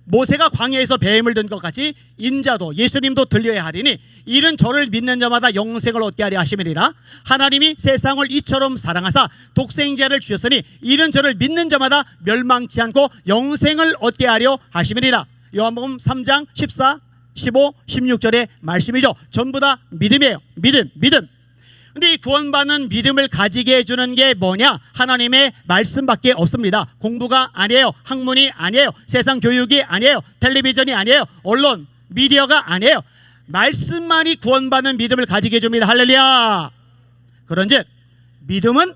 모세가 광야에서 뱀을 든 것 같이 인자도 예수님도 들려야 하리니 이는 저를 믿는 자마다 영생을 얻게 하려 하심이니라. 하나님이 세상을 이처럼 사랑하사 독생자를 주셨으니 이는 저를 믿는 자마다 멸망치 않고 영생을 얻게 하려 하심이니라. 요한복음 3장 14, 15, 16절의 말씀이죠. 전부 다 믿음이에요. 믿음. 근데 이 구원받는 믿음을 가지게 해주는 게 뭐냐? 하나님의 말씀밖에 없습니다. 공부가 아니에요. 학문이 아니에요. 세상 교육이 아니에요. 텔레비전이 아니에요. 언론, 미디어가 아니에요. 말씀만이 구원받는 믿음을 가지게 해줍니다. 할렐루야. 그런즉 믿음은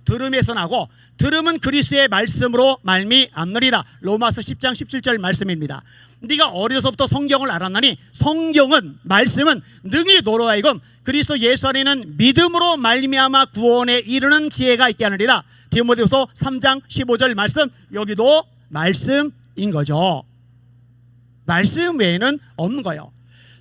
들음에서 나고 들음은 그리스도의 말씀으로 말미암느니라. 로마서 10장 17절 말씀입니다. 네가 어려서부터 성경을 알았나니 성경은 말씀은 능히 너로 하여금 그리스도 예수 안에는 믿음으로 말미암아 구원에 이르는 지혜가 있게 하느니라. 디모데후서 3장 15절 말씀, 여기도 말씀인 거죠. 말씀 외에는 없는 거예요.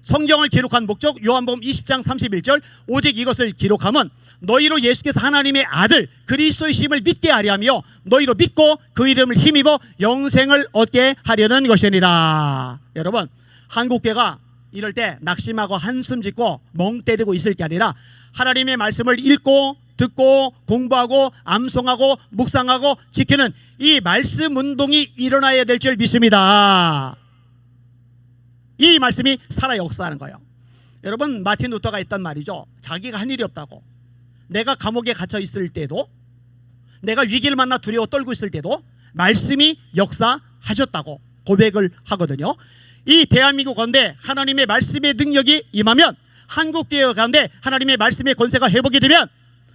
성경을 기록한 목적, 요한복음 20장 31절, 오직 이것을 기록함은 너희로 예수께서 하나님의 아들 그리스도이심을 믿게 하려며 너희로 믿고 그 이름을 힘입어 영생을 얻게 하려는 것이니라. 여러분, 한국교회가 이럴 때 낙심하고 한숨 짓고 멍 때리고 있을 게 아니라 하나님의 말씀을 읽고 듣고 공부하고 암송하고 묵상하고 지키는 이 말씀 운동이 일어나야 될 줄 믿습니다. 이 말씀이 살아 역사하는 거예요. 여러분, 마틴 루터가 했단 말이죠. 자기가 한 일이 없다고, 내가 감옥에 갇혀 있을 때도, 내가 위기를 만나 두려워 떨고 있을 때도 말씀이 역사하셨다고 고백을 하거든요. 이 대한민국 가운데 하나님의 말씀의 능력이 임하면, 한국교회 가운데 하나님의 말씀의 권세가 회복이 되면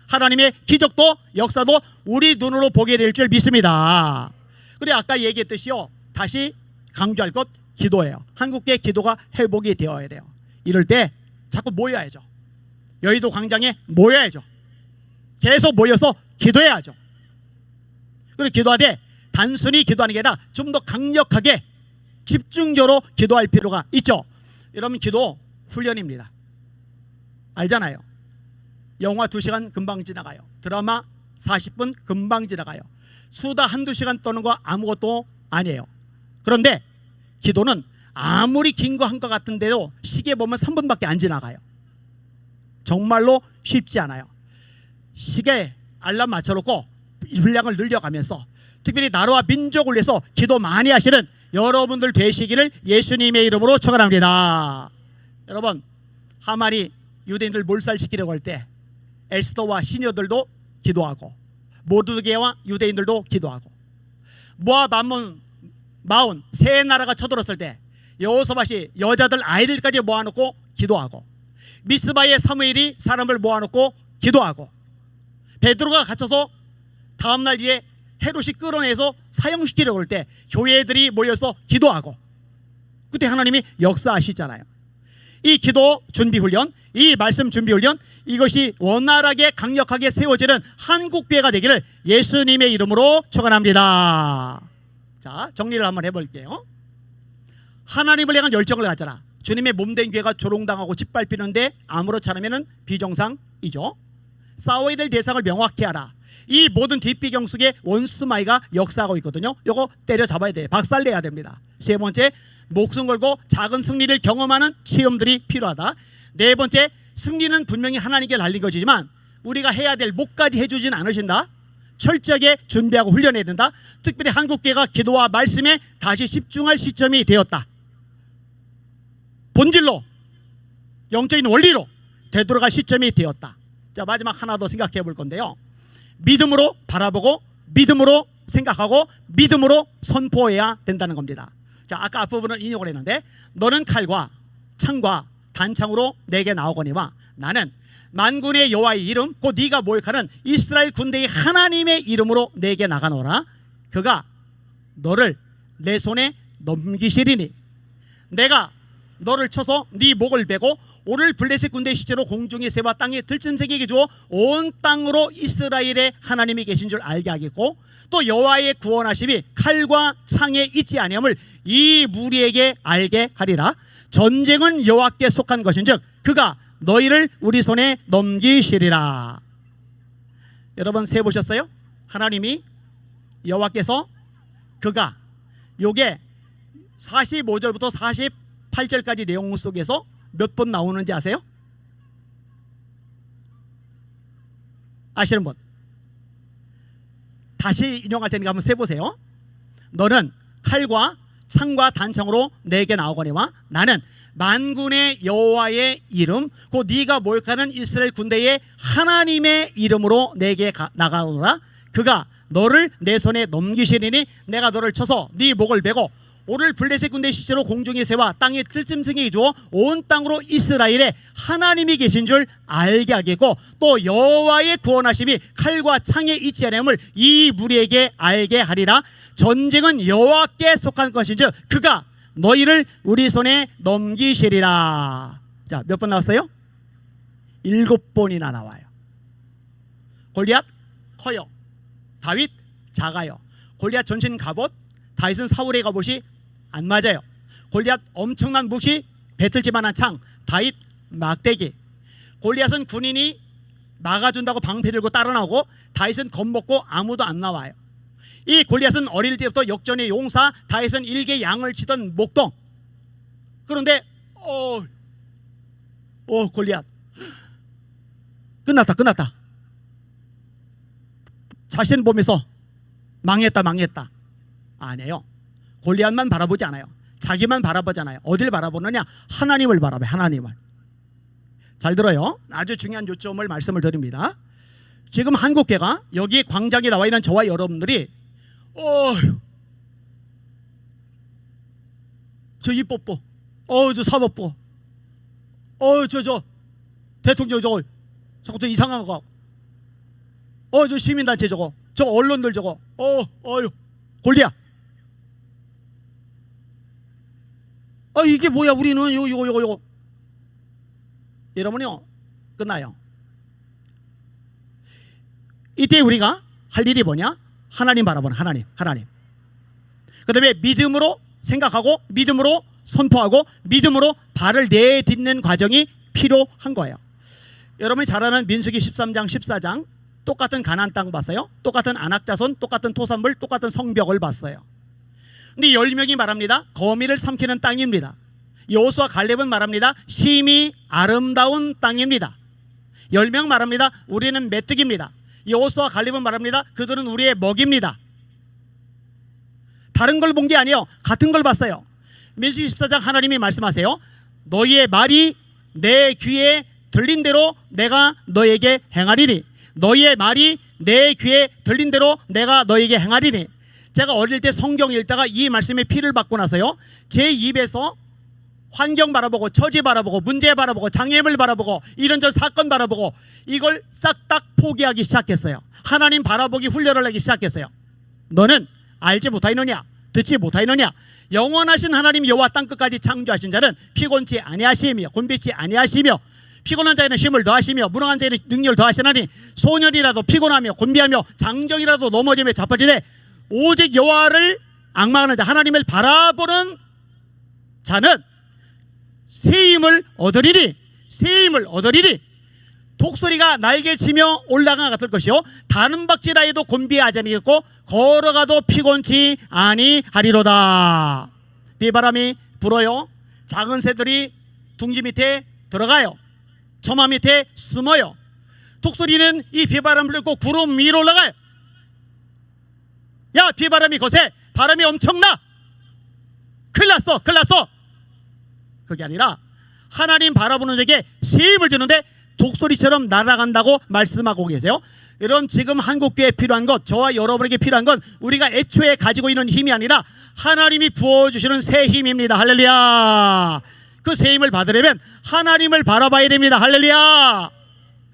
하나님의 기적도 역사도 우리 눈으로 보게 될 줄 믿습니다. 그래, 아까 얘기했듯이요, 다시 강조할 것, 기도예요. 한국교회 기도가 회복이 되어야 돼요. 이럴 때 자꾸 모여야죠. 여의도 광장에 모여야죠. 계속 모여서 기도해야죠. 그리고 기도하되 단순히 기도하는 게 아니라 좀 더 강력하게 집중적으로 기도할 필요가 있죠. 여러분, 기도 훈련입니다. 알잖아요. 영화 2시간 금방 지나가요. 드라마 40분 금방 지나가요. 수다 한두 시간 떠는 거 아무것도 아니에요. 그런데 기도는 아무리 긴 거 한 것 같은데도 시계 보면 3분밖에 안 지나가요. 정말로 쉽지 않아요. 시계 알람 맞춰놓고 분량을 늘려가면서 특별히 나라와 민족을 위해서 기도 많이 하시는 여러분들 되시기를 예수님의 이름으로 축원합니다. 여러분, 하만이 유대인들 몰살시키려고 할 때 에스더와 시녀들도 기도하고 모르드게와 유대인들도 기도하고, 모압, 암몬, 마온 세 나라가 쳐들었을 때 여호사밧이 여자들 아이들까지 모아놓고 기도하고, 미스바의 사무엘이 사람을 모아놓고 기도하고, 베드로가 갇혀서 다음날 뒤에 헤롯이 끌어내서 사형시키려고 할 때 교회들이 모여서 기도하고, 그때 하나님이 역사하시잖아요. 이 기도 준비훈련, 이 말씀 준비훈련, 이것이 원활하게 강력하게 세워지는 한국교회가 되기를 예수님의 이름으로 축원합니다. 자, 정리를 한번 해볼게요. 하나님을 향한 열정을 가져라. 주님의 몸된 교회가 조롱당하고 짓밟히는데 아무렇지 않으면 비정상이죠. 싸워야 될 대상을 명확히 하라. 이 모든 뒷배경 속에 원수마이가 역사하고 있거든요. 이거 때려잡아야 돼요. 박살내야 됩니다. 세 번째, 목숨 걸고 작은 승리를 경험하는 체험들이 필요하다. 네 번째, 승리는 분명히 하나님께 달린 것이지만 우리가 해야 될 몫까지 해주진 않으신다. 철저하게 준비하고 훈련해야 된다. 특별히 한국교회가 기도와 말씀에 다시 집중할 시점이 되었다. 본질로, 영적인 원리로 되돌아갈 시점이 되었다. 자, 마지막 하나 더 생각해 볼 건데요. 믿음으로 바라보고 믿음으로 생각하고 믿음으로 선포해야 된다는 겁니다. 자, 아까 앞부분을 인용을 했는데 너는 칼과 창과 단창으로 내게 나오거니와 나는 만군의 여호와의 이름 곧 네가 모욕하는 이스라엘 군대의 하나님의 이름으로 내게 나가노라. 그가 너를 내 손에 넘기시리니 내가 너를 쳐서 네 목을 베고 오늘 블레셋 군대의 시체로 공중의 새와 땅의 들짐승에게 주어 온 땅으로 이스라엘의 하나님이 계신 줄 알게 하겠고 또 여호와의 구원하심이 칼과 창에 있지 아니함을 이 무리에게 알게 하리라. 전쟁은 여호와께 속한 것인즉 그가 너희를 우리 손에 넘기시리라. 여러분 세 보셨어요? 하나님이 여호와께서 그가 요게 45절부터 48절까지 내용 속에서 몇 번 나오는지 아세요? 아시는 분? 다시 인용할 테니까 한번 세보세요. 너는 칼과 창과 단창으로 내게 나오거니와 나는 만군의 여호와의 이름 곧 네가 모욕하는 이스라엘 군대의 하나님의 이름으로 내게 나가노라. 그가 너를 내 손에 넘기시리니 내가 너를 쳐서 네 목을 베고 오늘 블레셋 군대의 시체로 공중의 새와 땅의 들짐승에게 주어 온 땅으로 이스라엘에 하나님이 계신 줄 알게 하겠고 또 여호와의 구원하심이 칼과 창에 있지 아니함을 이 무리에게 알게 하리라. 전쟁은 여호와께 속한 것인즉 그가 너희를 우리 손에 넘기시리라. 자, 몇 번 나왔어요? 7번이나 나와요. 골리앗 커요. 다윗 작아요. 골리앗 전신 갑옷, 다윗은 사울의 갑옷이 안 맞아요. 골리앗 엄청난 무기, 배틀지만한 창, 다윗 막대기. 골리앗은 군인이 막아준다고 방패 들고 따라 나오고 다윗은 겁먹고 아무도 안 나와요. 이 골리앗은 어릴 때부터 역전의 용사, 다윗은 일개 양을 치던 목동. 그런데 골리앗 끝났다. 자신 보면서 망했다. 아니에요. 골리앗만 바라보지 않아요. 자기만 바라보지 않아요. 어딜 바라보느냐? 하나님을 바라봐요. 하나님을. 잘 들어요. 아주 중요한 요점을 말씀을 드립니다. 지금 한국교회가 여기 광장에 나와 있는 저와 여러분들이 저 입법부, 저 사법부, 저 대통령 자꾸 저 이상한 거, 저 시민단체 저 언론들 골리앗. 이게 뭐야? 우리는 요거. 여러분요, 끝나요. 이때 우리가 할 일이 뭐냐? 하나님 바라보는 하나님. 그 다음에 믿음으로 생각하고 믿음으로 선포하고 믿음으로 발을 내딛는 과정이 필요한 거예요. 여러분이 잘 아는 민수기 13장 14장 똑같은 가나안 땅 봤어요. 똑같은 안악자손, 똑같은 토산물, 똑같은 성벽을 봤어요. 근데 10명이 말합니다. 거미를 삼키는 땅입니다. 여호수아 갈렙은 말합니다. 심히 아름다운 땅입니다. 10명 말합니다. 우리는 메뚜기입니다. 여호수아 갈렙은 말합니다. 그들은 우리의 먹입니다. 다른 걸 본 게 아니에요. 같은 걸 봤어요. 민수기 14장 하나님이 말씀하세요. 너희의 말이 내 귀에 들린 대로 내가 너에게 행하리니. 너희의 말이 내 귀에 들린 대로 내가 너에게 행하리니. 제가 어릴 때 성경 읽다가 이 말씀에 피를 받고 나서요, 제 입에서 환경 바라보고 처지 바라보고 문제 바라보고 장애물 바라보고 이런저런 사건 바라보고 이걸 싹 다 포기하기 시작했어요. 하나님 바라보기 훈련을 하기 시작했어요. 너는 알지 못하느냐? 듣지 못하느냐? 영원하신 하나님 여호와 땅끝까지 창조하신 자는 피곤치 아니하시며 곤비치 아니하시며 피곤한 자에는 쉼을 더하시며 무능한 자에는 능력을 더하시나니 소년이라도 피곤하며 곤비하며 장정이라도 넘어지며 자빠지되 오직 여호와를 앙망하는 자, 하나님을 바라보는 자는 새 힘을 얻으리니. 독소리가 날개치며 올라가 같을 것이요 다는 박질하 해도 곤비하지 아니하겠고 걸어가도 피곤치 아니하리로다. 비바람이 불어요. 작은 새들이 둥지 밑에 들어가요. 처마 밑에 숨어요. 독소리는 이 비바람을 뚫고 구름 위로 올라가요. 야, 비바람이 거세. 바람이 엄청나. 큰일 났어. 그게 아니라 하나님 바라보는 자에게 새 힘을 주는데 독소리처럼 날아간다고 말씀하고 계세요. 여러분 지금 한국교회에 필요한 것, 저와 여러분에게 필요한 건 우리가 애초에 가지고 있는 힘이 아니라 하나님이 부어주시는 새 힘입니다. 할렐루야. 그 새 힘을 받으려면 하나님을 바라봐야 됩니다. 할렐루야.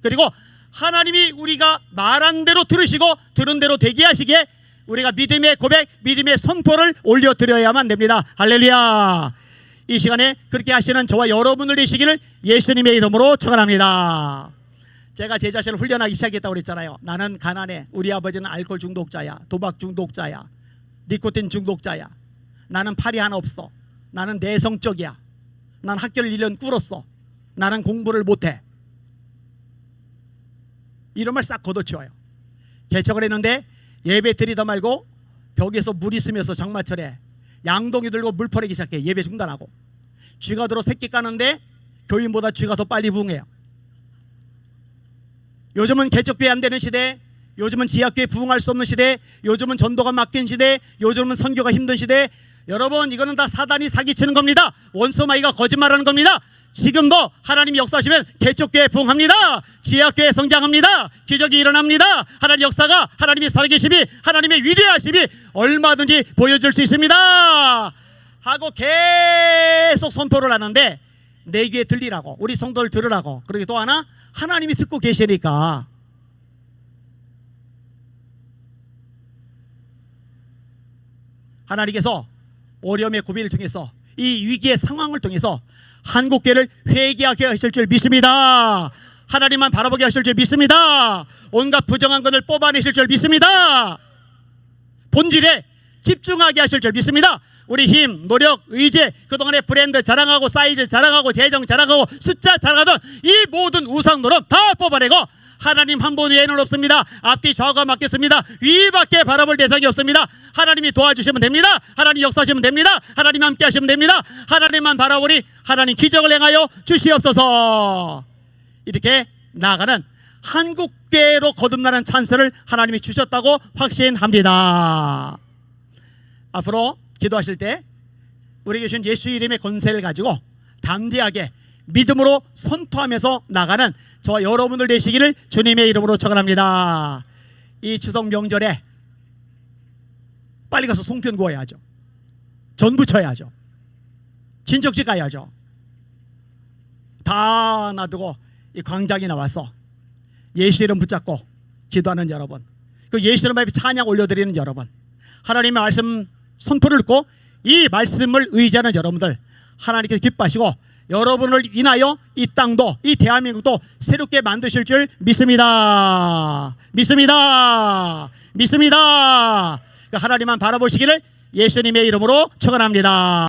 그리고 하나님이 우리가 말한 대로 들으시고 들은 대로 되게 하시기에 우리가 믿음의 고백, 믿음의 선포를 올려드려야만 됩니다. 할렐루야. 이 시간에 그렇게 하시는 저와 여러분들 되시기를 예수님의 이름으로 축원합니다. 제가 제 자신을 훈련하기 시작했다고 그랬잖아요. 나는 가난해. 우리 아버지는 알코올 중독자야, 도박 중독자야, 니코틴 중독자야. 나는 팔이 하나 없어. 나는 내성적이야. 난 학교를 1년 꿇었어. 나는 공부를 못해. 이런 말 싹 걷어치워요. 개척을 했는데 예배 드리다 말고 벽에서 물 있으면서 장마철에 양동이 들고 물 퍼내기 시작해. 예배 중단하고. 쥐가 들어 새끼 까는데 교인보다 쥐가 더 빨리 부흥해요. 요즘은 개척교회 안 되는 시대, 요즘은 지하교회 부흥할 수 없는 시대, 요즘은 전도가 막힌 시대, 요즘은 선교가 힘든 시대. 여러분 이거는 다 사단이 사기치는 겁니다. 원소마귀가 거짓말하는 겁니다. 지금도 하나님이 역사하시면 개척교회 부흥합니다. 지하교회 성장합니다. 기적이 일어납니다. 하나님 역사가, 하나님이 살아계심이, 하나님의 위대하심이 얼마든지 보여줄 수 있습니다 하고 계속 선포를 하는데 내 귀에 들리라고, 우리 성도를 들으라고. 그리고 또 하나, 하나님이 듣고 계시니까 하나님께서 어려움의 고비를 통해서 이 위기의 상황을 통해서 한국교회를 회개하게 하실 줄 믿습니다. 하나님만 바라보게 하실 줄 믿습니다. 온갖 부정한 것을 뽑아내실 줄 믿습니다. 본질에 집중하게 하실 줄 믿습니다. 우리 힘, 노력, 의지, 그동안의 브랜드 자랑하고 사이즈 자랑하고 재정 자랑하고 숫자 자랑하던 이 모든 우상 노릇 다 뽑아내고 하나님 한 분 외에는 없습니다. 앞뒤 좌우가 맞겠습니다. 위밖에 바라볼 대상이 없습니다. 하나님이 도와주시면 됩니다. 하나님 역사하시면 됩니다. 하나님 함께 하시면 됩니다. 하나님만 바라보니 하나님 기적을 행하여 주시옵소서. 이렇게 나아가는 한국교회로 거듭나는 찬스를 하나님이 주셨다고 확신합니다. 앞으로 기도하실 때 우리 주신 예수 이름의 권세를 가지고 담대하게 믿음으로 선포하면서 나가는 저와 여러분들 되시기를 주님의 이름으로 축원합니다. 이 추석 명절에 빨리 가서 송편 구워야죠. 전 부쳐야죠. 친척집 가야죠. 다 놔두고 이 광장에 나와서 예수 이름 붙잡고 기도하는 여러분, 그 예수 이름 앞에 찬양 올려드리는 여러분, 하나님의 말씀 선포를 듣고 이 말씀을 의지하는 여러분들, 하나님께서 기뻐하시고 여러분을 인하여 이 땅도, 이 대한민국도 새롭게 만드실 줄 믿습니다. 믿습니다. 믿습니다. 하나님만 바라보시기를 예수님의 이름으로 축원합니다.